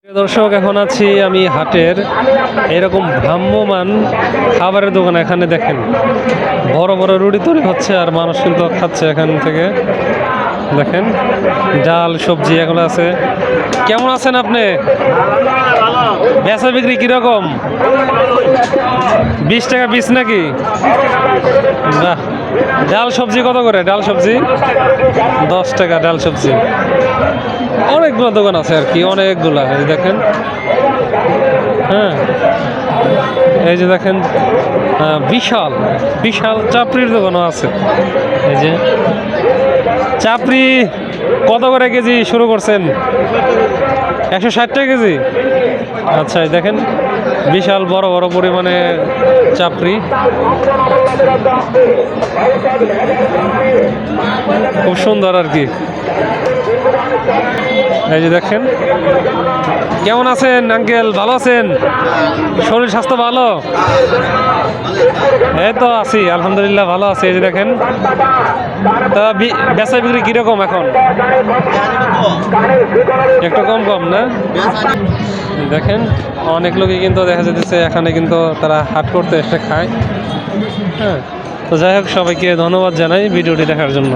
দর্শক, এখন আছি আমি হাটের এরকম ভ্রাম্যমান খাবারের দোকান। এখানে দেখেন বড় বড় রুটি তৈরি হচ্ছে আর মানুষ কিন্তু খাচ্ছে এখান থেকে। দেখেন ডাল সবজি এগুলো আছে। কেমন আছেন আপনি? বেচা বিক্রি কিরকম? 20 টাকা পিস নাকি? বাহ। ডাল সবজি কত করে? ডাল সবজি 10 টাকা। ডাল সবজি অনেকগুলো দোকান আছে আর কি, অনেকগুলা। এই দেখেন, হ্যাঁ এই যে দেখেন বিশাল বিশাল চাপড়ির দোকানও আছে। এই যে চাপড়ি কত করে কেজি শুরু করছেন? 160 টাকা কেজি। আচ্ছা, এই দেখেন বিশাল বড় বড় পরিমাণে চাপড়ি, খুব সুন্দর আর কি। এই যে দেখেন, কেমন আছেন আঙ্কেল? ভালো আছেন? শরীর স্বাস্থ্য ভালো? এই তো আছি, আলহামদুলিল্লাহ ভালো আছি। এই যে দেখেন, তা বেচা বিক্রি কিরকম এখন? একটু কম কম না? দেখেন অনেক লোকই কিন্তু দেখা যেতেছে এখানে কিন্তু তারা হাট করতে এসে খায়। হ্যাঁ, তো যাই হোক, সবাইকে ধন্যবাদ জানাই ভিডিওটি দেখার জন্য।